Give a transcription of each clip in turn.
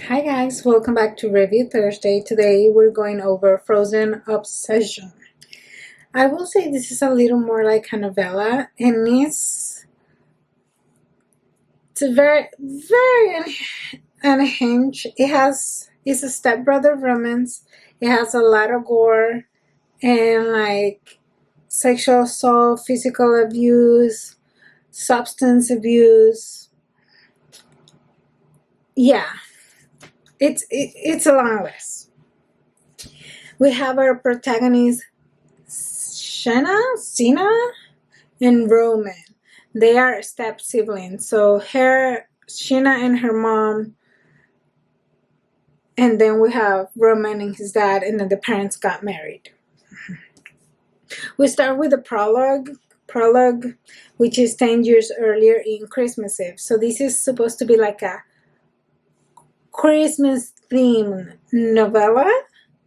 Hi guys, welcome back to Review Thursday. Today we're going over Frozen Obsession. I will say this is a little more like a novella, and it's very unhinged. It's a stepbrother romance. It has a lot of gore and like sexual assault, physical abuse, substance abuse. Yeah, it's a long list. We have our protagonist Sina, and Roman. They are step siblings. So Sheena and her mom, and then we have Roman and his dad, and then the parents got married. We start with the prologue, which is 10 years earlier in Christmas Eve. So this is supposed to be like a Christmas themed novella,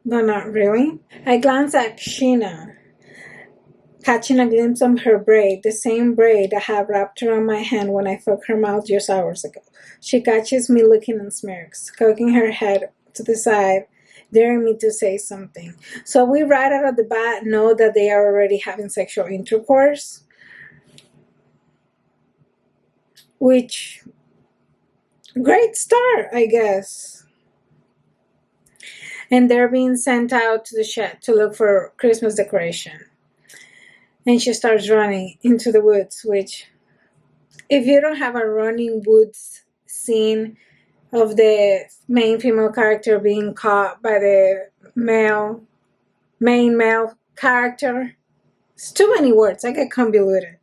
but not really. I glance at Sheena, catching a glimpse of her braid, the same braid I have wrapped around my hand when I fucked her mouth just hours ago. She catches me looking and smirks, cocking her head to the side, daring me to say something. So we right out of the bat know that they are already having sexual intercourse, which, great start, I guess. And they're being sent out to the shed to look for Christmas decoration. And she starts running into the woods, which, if you don't have a running woods scene of the main female character being caught by the main male character, it's too many words. I get convoluted.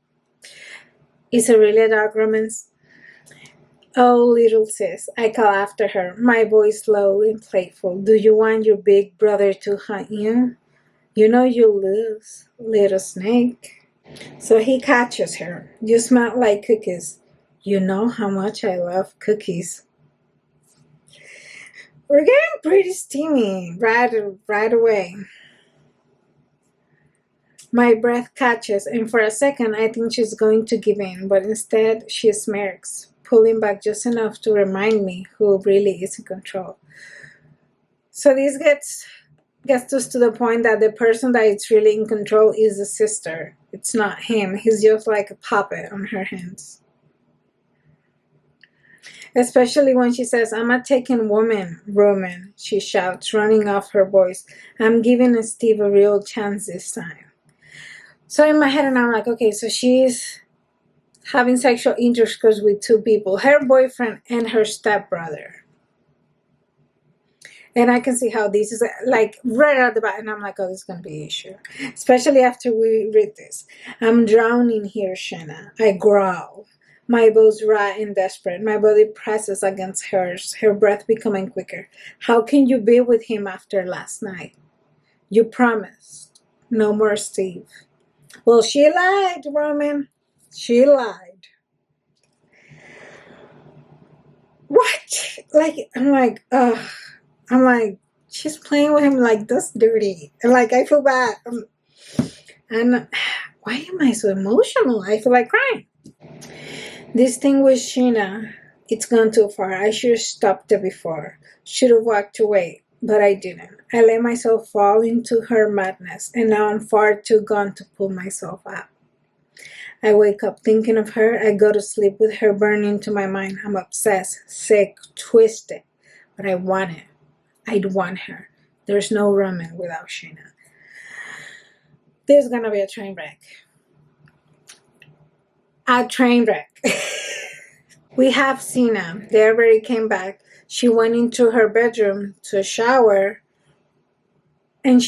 Is it really a dark romance? Oh, little sis, I call after her, my voice low and playful. Do you want your big brother to hunt you? You know you'll lose, little snake. So he catches her. You smell like cookies. You know how much I love cookies. We're getting pretty steamy right away. My breath catches, and for a second I think she's going to give in, but instead she smirks, pulling back just enough to remind me who really is in control. So this gets us to the point that the person that is really in control is the sister. It's not him. He's just like a puppet on her hands. Especially when she says, I'm a taken woman, Roman, she shouts, running off her voice. I'm giving Steve a real chance this time. So in my head, and I'm like, okay, so she's having sexual intercourse with two people, her boyfriend and her stepbrother. And I can see how this is like right out the bat, and I'm like, oh, this is going to be an issue. Especially after we read this. I'm drowning here, Shanna. I growl. My voice raw and desperate. My body presses against hers, her breath becoming quicker. How can you be with him after last night? You promised. No more Steve. Well, she lied, Roman. She lied. What? I'm like, she's playing with him like that's dirty. And like, I feel bad. And why am I so emotional? I feel like crying. This thing with Sheena, it's gone too far. I should have stopped it before. Should have walked away, but I didn't. I let myself fall into her madness, and now I'm far too gone to pull myself out. I wake up thinking of her. I go to sleep with her burning into my mind. I'm obsessed, sick, twisted, but I want it. I'd want her. There's no Roman without Sheena. There's gonna be a train wreck. A train wreck. We have Sina. They already came back. She went into her bedroom to shower, and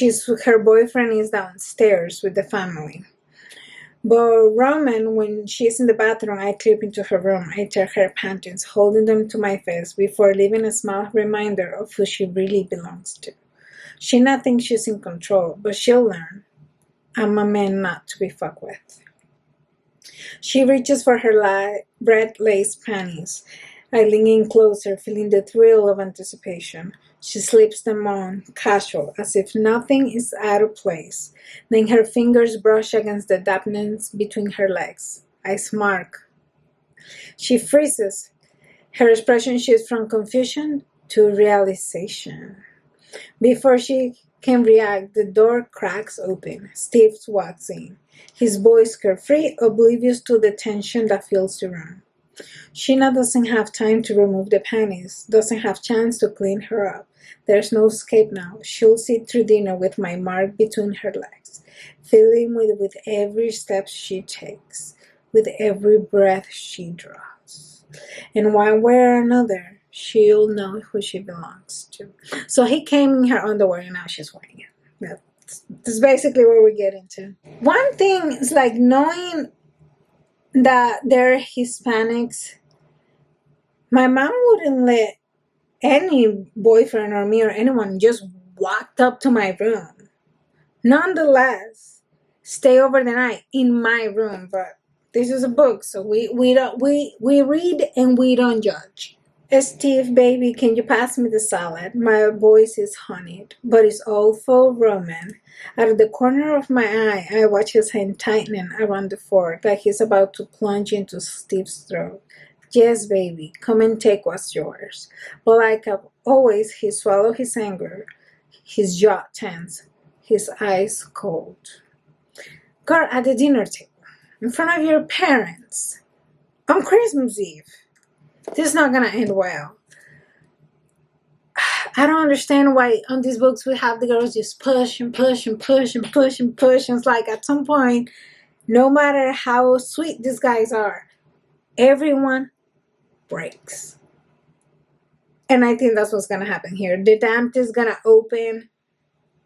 her boyfriend is downstairs with the family. But Roman, when she's in the bathroom, I creep into her room. I tear her panties, holding them to my face before leaving a small reminder of who she really belongs to. Sheena thinks she's in control, but she'll learn. I'm a man not to be fucked with. She reaches for her red lace panties. I lean in closer, feeling the thrill of anticipation. She slips them on, casual, as if nothing is out of place. Then her fingers brush against the dampness between her legs. I smirk. She freezes. Her expression shifts from confusion to realization. Before she can react, the door cracks open. Steve walks in, his voice carefree, oblivious to the tension that fills the room. Sheena doesn't have time to remove the panties, doesn't have chance to clean her up. There's no escape now. She'll sit through dinner with my mark between her legs, filling with every step she takes, with every breath she draws. And one way or another, she'll know who she belongs to. So he came in her underwear and now she's wearing it. That's basically what we get into. One thing is like knowing that they're Hispanics. My mom wouldn't let any boyfriend or me or anyone just walked up to my room. Nonetheless, stay over the night in my room. But this is a book, so we read and we don't judge. Steve, baby, can you pass me the salad? My voice is honeyed, but it's all full Roman. Out of the corner of my eye, I watch his hand tightening around the fork, like he's about to plunge into Steve's throat. Yes, baby, come and take what's yours. But like always, he swallowed his anger, his jaw tense, his eyes cold. Girl, at the dinner table, in front of your parents, on Christmas Eve. This is not gonna end well. I don't understand why on these books we have the girls just push and push and push and push and push. And it's like at some point, no matter how sweet these guys are, everyone breaks. And I think that's what's gonna happen here. The dam is gonna open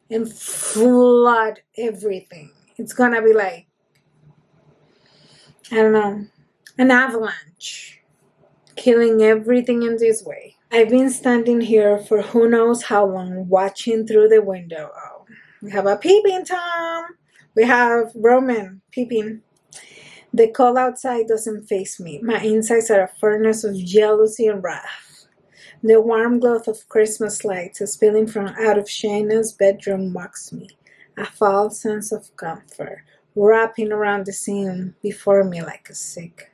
and flood everything. It's gonna be like, I don't know, an avalanche, killing everything in this way. I've been standing here for who knows how long, watching through the window. Oh, we have a peeping Tom. We have Roman peeping. The cold outside doesn't faze me. My insides are a furnace of jealousy and wrath. The warm glow of Christmas lights spilling from out of Shayna's bedroom mocks me. A false sense of comfort, wrapping around the scene before me like a sick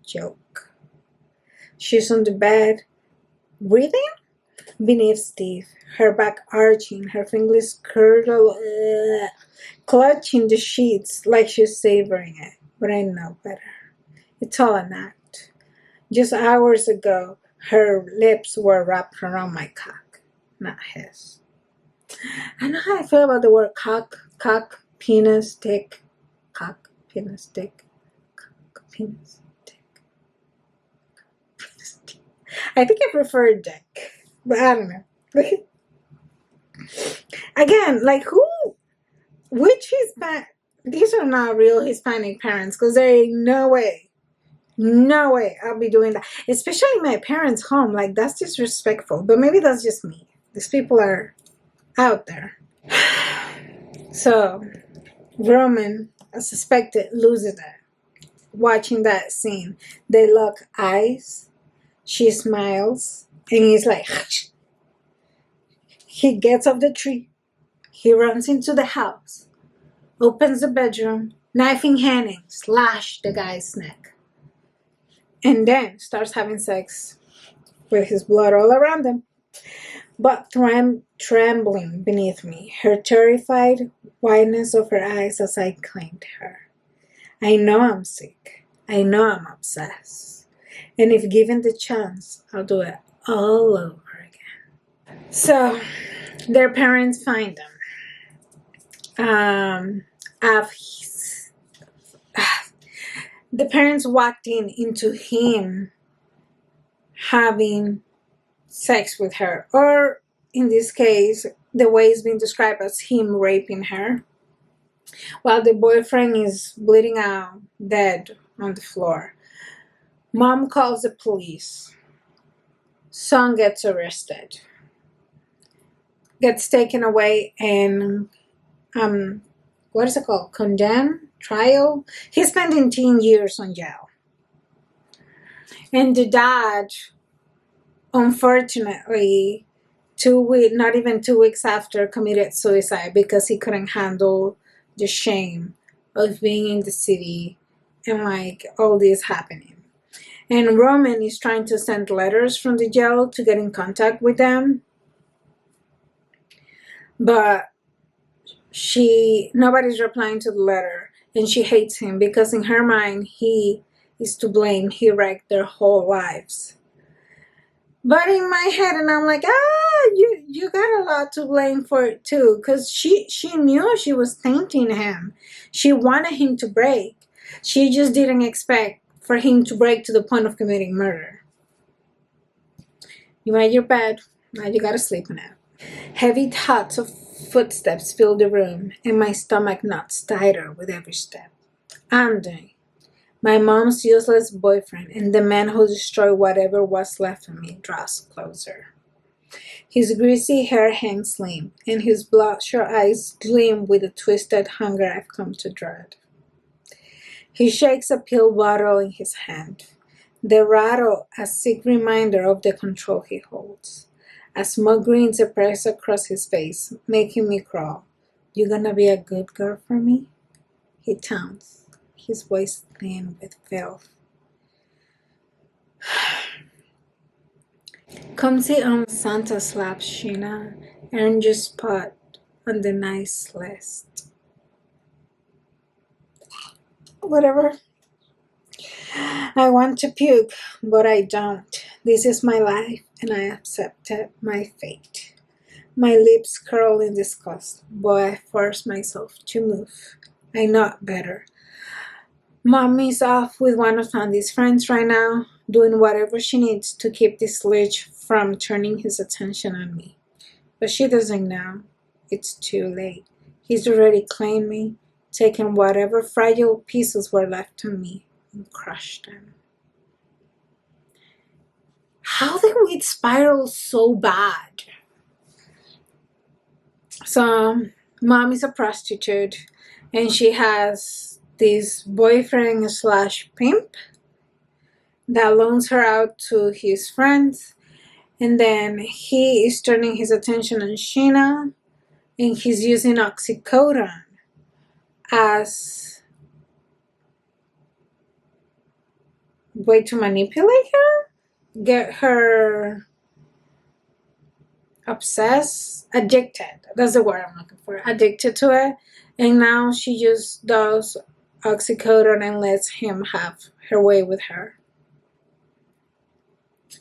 joke. She's on the bed, breathing beneath Steve, her back arching, her fingers clutching the sheets like she's savoring it. But I know better. It's all an act. Just hours ago, her lips were wrapped around my cock, not his. I know how I feel about the word cock, penis, dick, cock, penis, dick, cock, penis, dick, penis, dick. I think I prefer dick, but I don't know. Again, like which Hispanic? These are not real Hispanic parents, because there ain't no way I'll be doing that. Especially my parents' home. Like, that's disrespectful. But maybe that's just me. These people are out there. So, Roman, as suspected, loses it. Watching that scene, they lock eyes. She smiles. And he's like, he gets off the tree. He runs into the house. Opens the bedroom, knife in hand, and slash the guy's neck. And then starts having sex with his blood all around him. But trembling beneath me, her terrified wideness of her eyes as I claimed her. I know I'm sick. I know I'm obsessed. And if given the chance, I'll do it all over again. So, their parents find them. The parents walked into him having sex with her, or in this case, the way it's been described as him raping her, while the boyfriend is bleeding out, dead on the floor. Mom calls the police. Son gets arrested, gets taken away, and what is it called? Condemned? Trial? He's spending 10 years on jail. And the dad, unfortunately, not even 2 weeks after, committed suicide because he couldn't handle the shame of being in the city and like all this happening. And Roman is trying to send letters from the jail to get in contact with them. But nobody's replying to the letter. And she hates him because in her mind, he is to blame. He wrecked their whole lives. But in my head, and I'm like, you got a lot to blame for it too. Because she knew she was tainting him. She wanted him to break. She just didn't expect for him to break to the point of committing murder. You made your bed. Now you gotta sleep in it. Heavy thoughts of footsteps filled the room, and my stomach knots tighter with every step. Andy, my mom's useless boyfriend, and the man who destroyed whatever was left of me, draws closer. His greasy hair hangs limp, and his bloodshot eyes gleam with the twisted hunger I've come to dread. He shakes a pill bottle in his hand, the rattle a sick reminder of the control he holds. A smoke grins appears across his face, making me crawl. You gonna be a good girl for me? He taunts, his voice thin with filth. Come sit on Santa's lap, Sheena. Earn your spot on the nice list. Whatever. I want to puke, but I don't. This is my life, and I accepted my fate. My lips curl in disgust, but I force myself to move. I know better. Mommy's off with one of Andy's friends right now, doing whatever she needs to keep this lich from turning his attention on me. But she doesn't know. It's too late. He's already claimed me, taken whatever fragile pieces were left on me, and crushed them. How did we spiral so bad? So, mom is a prostitute, and she has this boyfriend slash pimp that loans her out to his friends, and then he is turning his attention on Sheena, and he's using oxycodone as a way to manipulate her, get her obsessed, addicted. That's the word I'm looking for. Addicted to it. And now she just does oxycodone and lets him have her way with her.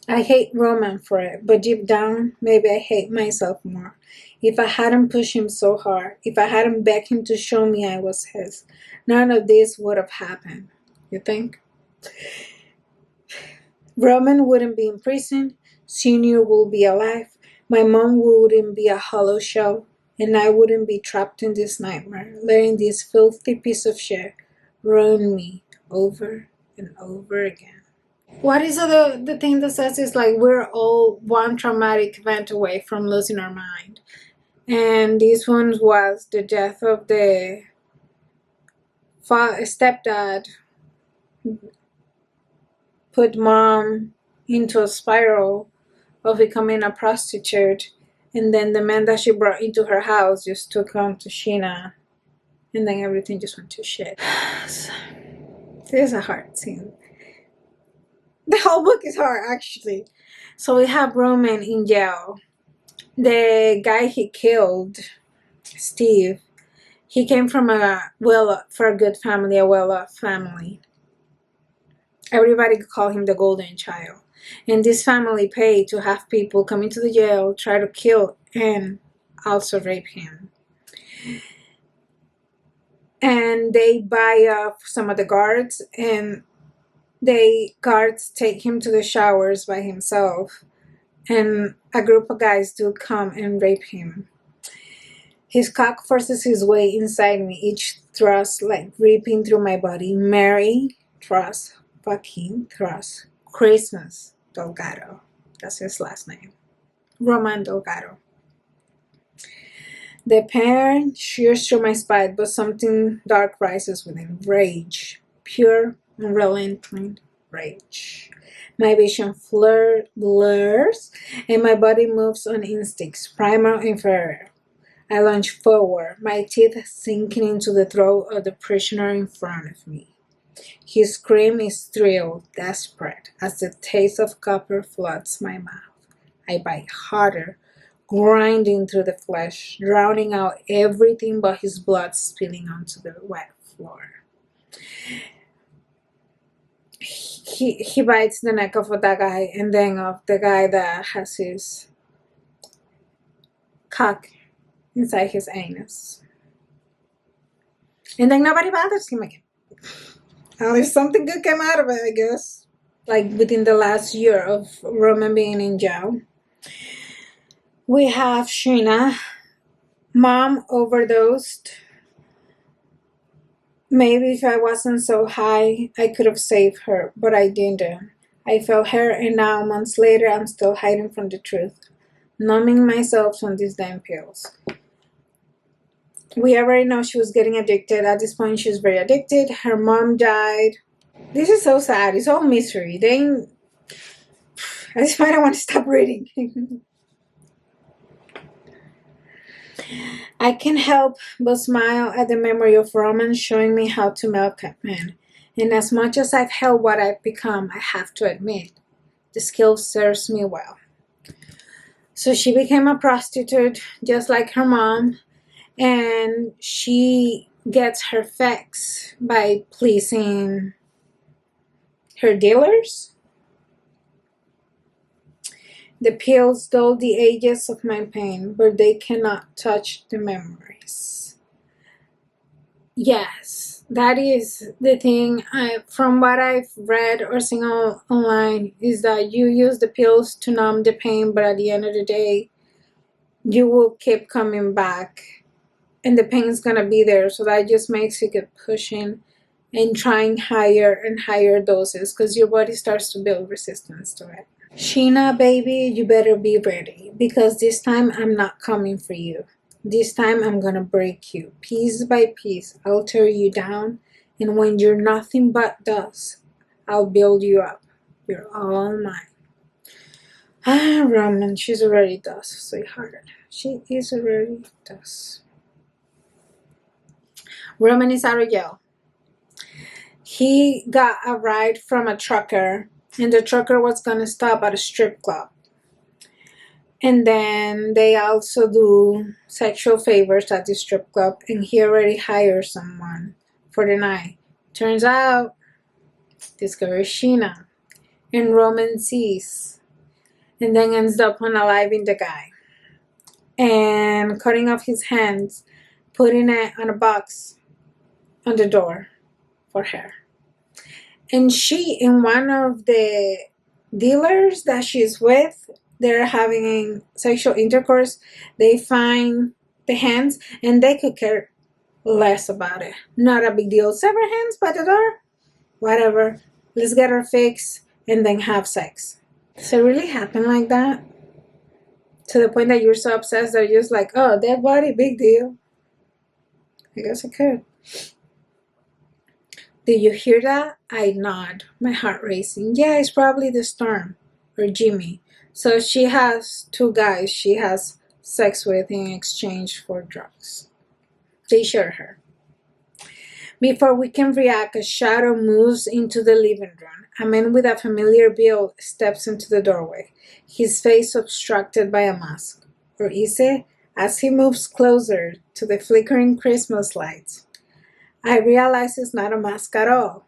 I hate Roman for it, but deep down, maybe I hate myself more. If I hadn't pushed him so hard, if I hadn't begged him to show me I was his, none of this would have happened. You think? Roman wouldn't be in prison, Senior would be alive, my mom wouldn't be a hollow shell, and I wouldn't be trapped in this nightmare, letting this filthy piece of shit ruin me over and over again. What is the thing that says is like we're all one traumatic event away from losing our mind. And this one was the death of the stepdad, put mom into a spiral of becoming a prostitute, and then the man that she brought into her house just took on to Sheena, and then everything just went to shit. This is a hard scene. The whole book is hard, actually. So we have Roman in jail. The guy he killed, Steve, he came from a good family, a well-off family. Everybody could call him the golden child. And this family paid to have people come into the jail, try to kill, and also rape him. And they buy off some of the guards, and guards take him to the showers by himself, and a group of guys do come and rape him. His cock forces his way inside me, each thrust like ripping through my body. Merry thrust, fucking thrust. Christmas Delgado. That's his last name. Roman Delgado. The pain shears through my spine, but something dark rises within. Rage. Pure, unrelenting rage. My vision blurs, and my body moves on instincts, primal and inferior. I lunge forward, my teeth sinking into the throat of the prisoner in front of me. His scream is thrill, desperate, as the taste of copper floods my mouth. I bite harder, grinding through the flesh, drowning out everything but his blood spilling onto the wet floor. He bites the neck of that guy and then of the guy that has his cock inside his anus. And then nobody bothers him again. At least something good came out of it, I guess. Like within the last year of Roman being in jail, we have Sheena. Mom overdosed. Maybe if I wasn't so high, I could have saved her, but I didn't. I felt her, and now, months later, I'm still hiding from the truth, numbing myself from these damn pills. We already know she was getting addicted. At this point, she was very addicted. Her mom died. This is so sad. It's all misery. At this point, I want to stop reading. I can't help but smile at the memory of Roman showing me how to milk a man. And as much as I've held what I've become, I have to admit, the skill serves me well. So she became a prostitute, just like her mom, and she gets her fix by pleasing her dealers. The pills dull the ages of my pain, but they cannot touch the memories. Yes, that is the thing. From what I've read or seen online, is that you use the pills to numb the pain, but at the end of the day, you will keep coming back, and the pain is gonna be there. So that just makes you keep pushing and trying higher and higher doses, because your body starts to build resistance to it. Sheena, baby, you better be ready, because this time I'm not coming for you. This time I'm gonna break you piece by piece. I'll tear you down, and when you're nothing but dust, I'll build you up. You're all mine. Roman, she's already dust, sweetheart. She is already dust. Roman is out of jail. He got a ride from a trucker, and the trucker was gonna stop at a strip club. And then they also do sexual favors at the strip club, and he already hired someone for the night. Turns out, this girl is Sheena, and Roman sees, and then ends up unaliving the guy, and cutting off his hands, putting it on a box on the door for her. And she and one of the dealers that she's with, they're having sexual intercourse. They find the hands, and they could care less about it. Not a big deal. Sever hands by the door? Whatever. Let's get her fixed and then have sex. Does it really happen like that? To the point that you're so obsessed that you're just like, oh, dead body, big deal. I guess it could. Did you hear that? I nod, my heart racing. Yeah, it's probably the storm, or Jimmy. So she has two guys she has sex with in exchange for drugs. They share her. Before we can react, a shadow moves into the living room. A man with a familiar build steps into the doorway, his face obstructed by a mask. Or is it? As he moves closer to the flickering Christmas lights, I realize it's not a mask at all.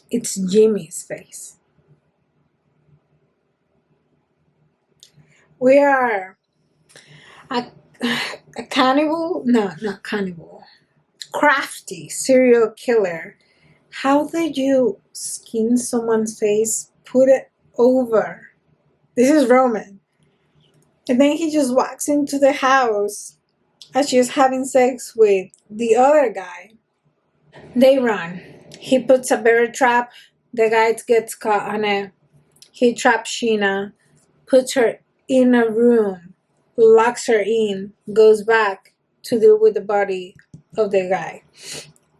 It's Jimmy's face. We are a cannibal? No, not cannibal. Crafty serial killer. How did you skin someone's face, put it over? This is Roman. And then he just walks into the house as she's having sex with the other guy. They run. He puts a bear trap. The guy gets caught on it. He traps Sheena, puts her in a room, locks her in, goes back to deal with the body of the guy.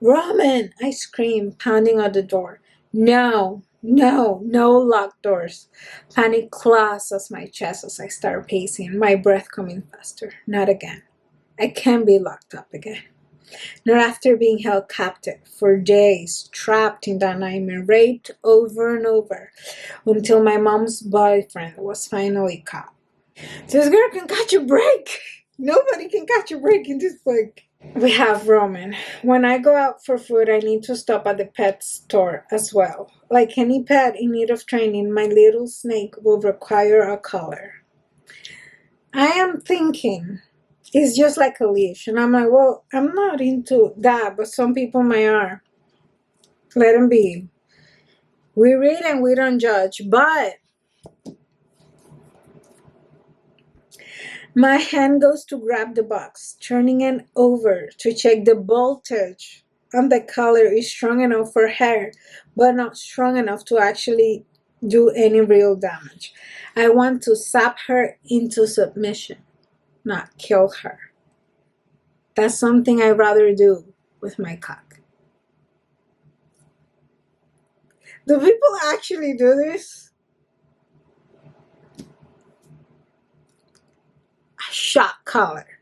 Roman! I scream, pounding on the door. No locked doors. Panic claws at my chest as I start pacing, my breath coming faster. Not again. I can't be locked up again. Not after being held captive for days, trapped in that nightmare, raped over and over, until my mom's boyfriend was finally caught. This girl can catch a break. Nobody can catch a break in this book. We have Roman. When I go out for food, I need to stop at the pet store as well. Like any pet in need of training, my little snake will require a collar. I am thinking it's just like a leash. And I'm like, well, I'm not into that, but some people may are. Let them be. We read and we don't judge, but my hand goes to grab the box, turning it over to check the voltage on the collar is strong enough for her, but not strong enough to actually do any real damage. I want to zap her into submission, not kill her. That's something I'd rather do with my cock. Do people actually do this? A shock collar.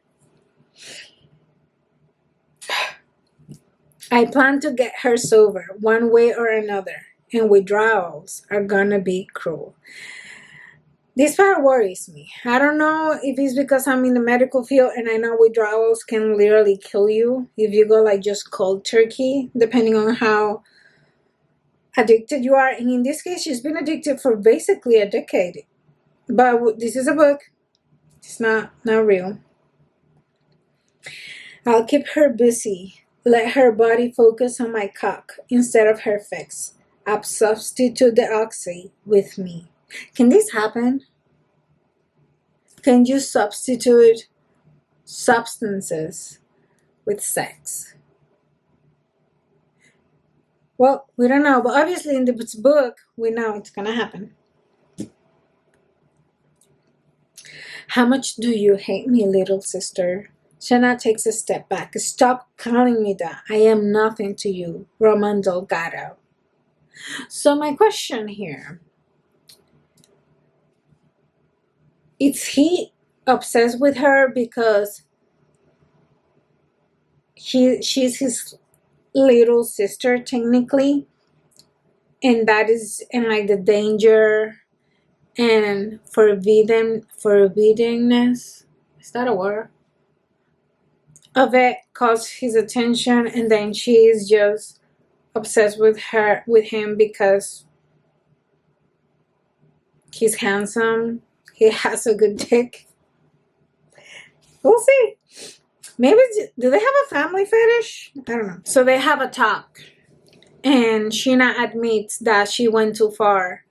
I plan to get her sober one way or another, and withdrawals are gonna be cruel. This part worries me. I don't know if it's because I'm in the medical field and I know withdrawals can literally kill you if you go like just cold turkey, depending on how addicted you are. And in this case, she's been addicted for basically a decade. But this is a book. It's not real. I'll keep her busy. Let her body focus on my cock instead of her fix. I'll substitute the oxy with me. Can this happen? Can you substitute substances with sex? Well, we don't know, but obviously in this book, we know it's gonna happen. How much do you hate me, little sister? Shanna takes a step back. Stop calling me that. I am nothing to you, Roman Delgado. So my question here, is he obsessed with her because she's his little sister technically, and that is, and like the danger and forbiddingness, is that a word, of it caught his attention, and then she is just obsessed with him because he's handsome, he has a good dick. We'll see. Maybe, do they have a family fetish? I don't know. So they have a talk, and Sheena admits that she went too far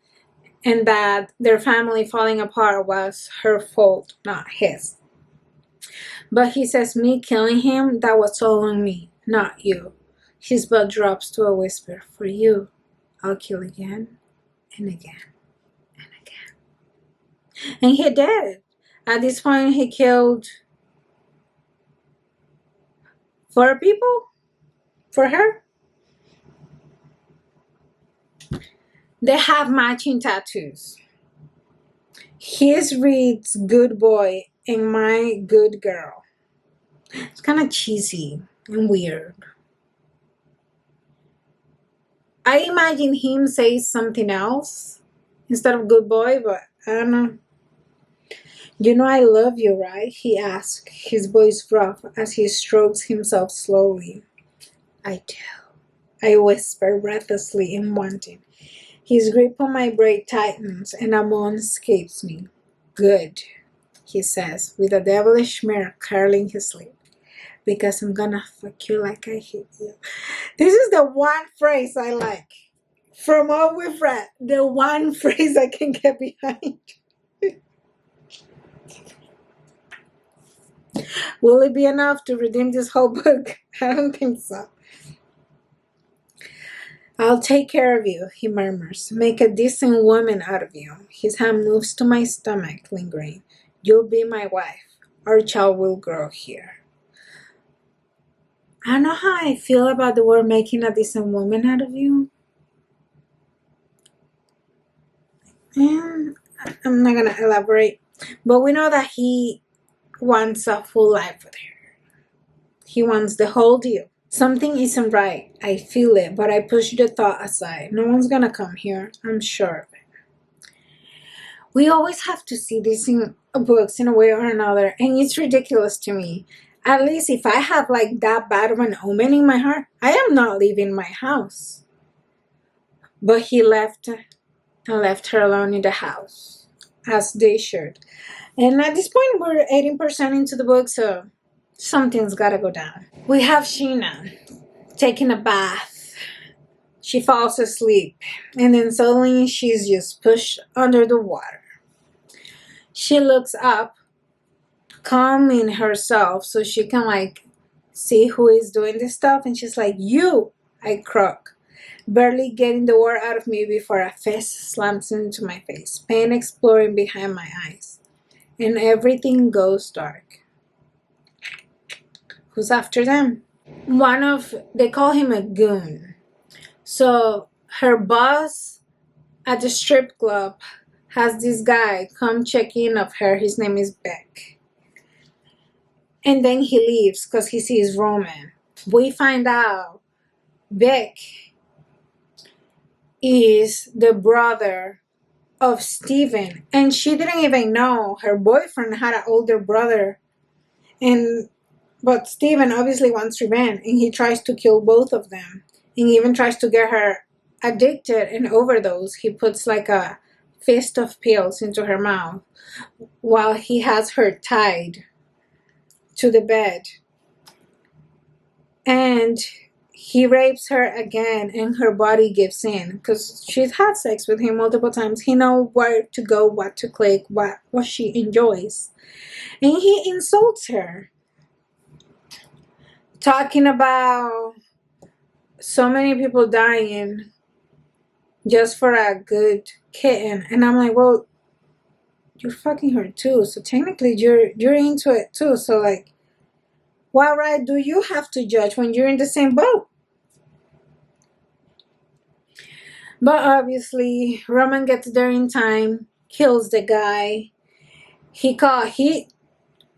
and that their family falling apart was her fault, not his. But he says, me killing him, that was all on me, not you. His butt drops to a whisper, for you, I'll kill again and again and again. And he did. At this point, he killed 4 people for her. They have matching tattoos. His reads good boy and my good girl. It's kind of cheesy and weird. I imagine him say something else instead of good boy, but I don't know. You know I love you, right? He asked, his voice rough as he strokes himself slowly. I do. I whisper breathlessly and wanting. His grip on my braid tightens and a moan escapes me. Good, he says, with a devilish smirk curling his lip. Because I'm gonna fuck you like I hate you. This is the one phrase I like. From all we've read, the one phrase I can get behind. Will it be enough to redeem this whole book? I don't think so. I'll take care of you, he murmurs. Make a decent woman out of you. His hand moves to my stomach, lingering. You'll be my wife. Our child will grow here. I don't know how I feel about the word making a decent woman out of you. And I'm not going to elaborate. But we know that he wants a full life with her. He wants the whole deal. Something isn't right. I feel it, but I push the thought aside. No one's gonna come here, I'm sure. We always have to see these in books in a way or another, and it's ridiculous to me. At least if I have like that bad of an omen in my heart, I am not leaving my house. But he left and left her alone in the house, as they should. And at this point, we're 18% into the book, so something's gotta go down. We have Sheena taking a bath. She falls asleep, and then suddenly she's just pushed under the water. She looks up, calming herself so she can like see who is doing this stuff, and she's like, "You!" I croak, barely getting the word out of me before a fist slams into my face, pain exploring behind my eyes, and everything goes dark. Who's after them? They call him a goon. So her boss at the strip club has this guy come check in of her. His name is Beck. And then he leaves because he sees Roman. We find out Beck is the brother of Steven. And she didn't even know her boyfriend had an older brother. But Steven obviously wants revenge, and he tries to kill both of them. And he even tries to get her addicted and overdose. He puts like a fist of pills into her mouth while he has her tied to the bed. And he rapes her again, and her body gives in because she's had sex with him multiple times. He knows where to go, what to click, what she enjoys. And he insults her, talking about so many people dying just for a good kitten. And I'm like, well, you're fucking her too, so technically you're into it too. So like, what right do you have to judge when you're in the same boat? But obviously Roman gets there in time, kills the guy. He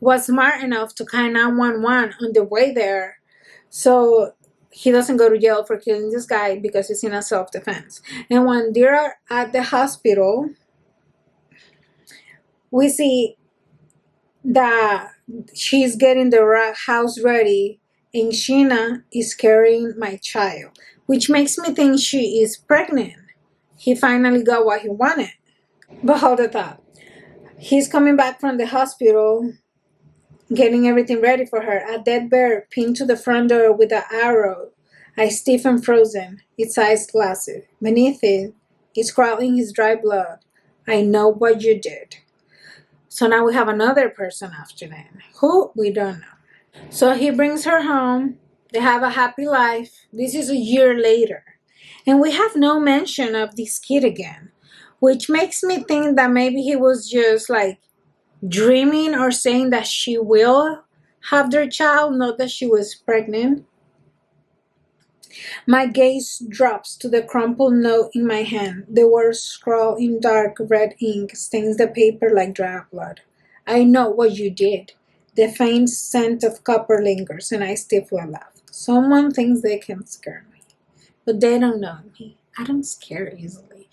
was smart enough to call 911 on the way there, so he doesn't go to jail for killing this guy because it's in a self-defense. And when they're at the hospital, we see that she's getting the house ready, and Sheena is carrying my child, which makes me think she is pregnant. He finally got what he wanted. But hold the thought. He's coming back from the hospital, getting everything ready for her. A dead bear pinned to the front door with an arrow. I stiff and frozen, its eyes glassy. Beneath it, it's crawling his dry blood. I know what you did. So now we have another person after them. Who? We don't know. So he brings her home. They have a happy life. This is a year later. And we have no mention of this kid again, which makes me think that maybe he was just like dreaming or saying that she will have their child, not that she was pregnant. My gaze drops to the crumpled note in my hand. The words scrawled in dark red ink stains the paper like dry blood. I know what you did. The faint scent of copper lingers, and I stifle a laugh. Someone thinks they can scare me, but they don't know me. I don't scare easily.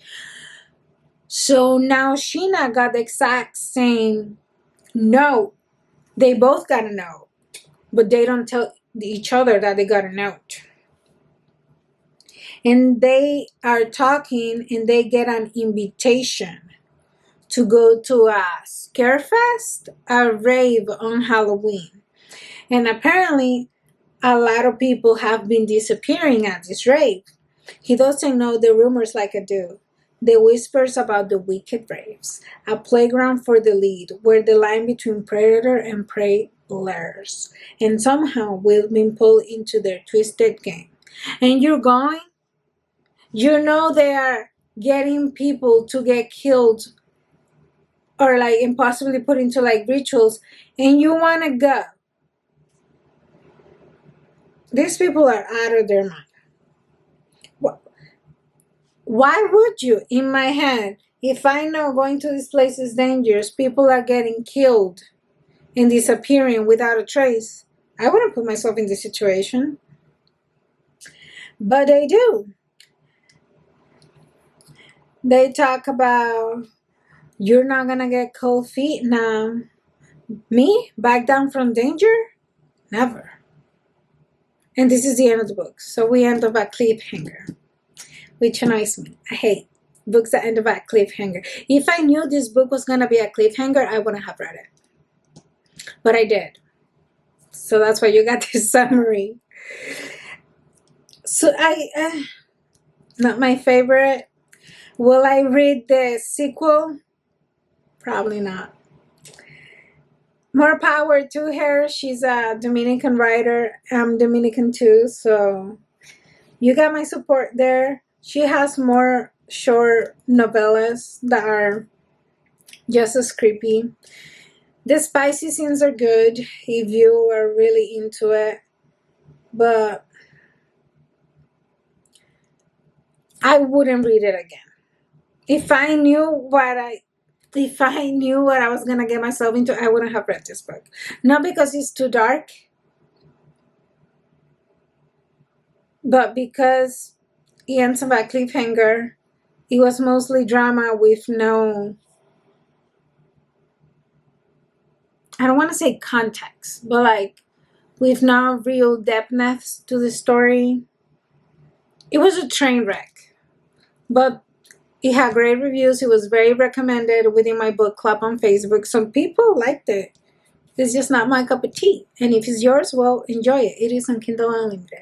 So now Sheena got the exact same note. They both got a note, but they don't tell each other that they got a note. And they are talking, and they get an invitation to go to a scarefest, a rave on Halloween. And apparently, a lot of people have been disappearing at this rave. He doesn't know the rumors like I do. The whispers about the wicked raves, a playground for the lead, where the line between predator and prey blurs. And somehow we've been pulled into their twisted game. And you're going? You know they are getting people to get killed or like impossibly put into like rituals, and you want to go. These people are out of their mind. Why would you? In my head, if I know going to this place is dangerous, people are getting killed and disappearing without a trace, I wouldn't put myself in this situation. But they do. They talk about you're not gonna get cold feet now. Me? Back down from danger? Never. And this is the end of the book. So we end up at cliffhanger, which annoys me. I hate books that end up at cliffhanger. If I knew this book was gonna be a cliffhanger, I wouldn't have read it. But I did. So that's why you got this summary. So not my favorite. Will I read the sequel? Probably not. More power to her. She's a Dominican writer. I'm Dominican too, so you got my support there. She has more short novellas that are just as creepy. The spicy scenes are good if you are really into it, but I wouldn't read it again. If I knew what I was gonna get myself into, I wouldn't have read this book. Not because it's too dark, but because it ends up at cliffhanger. It was mostly drama with no, I don't want to say context, but like with no real depthness to the story. It was a train wreck, but it had great reviews. It was very recommended within my book club on Facebook. Some people liked it. It's just not my cup of tea. And if it's yours, well, enjoy it. It is on Kindle Unlimited.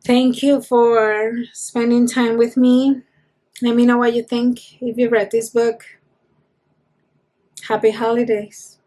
Thank you for spending time with me. Let me know what you think if you read this book. Happy holidays.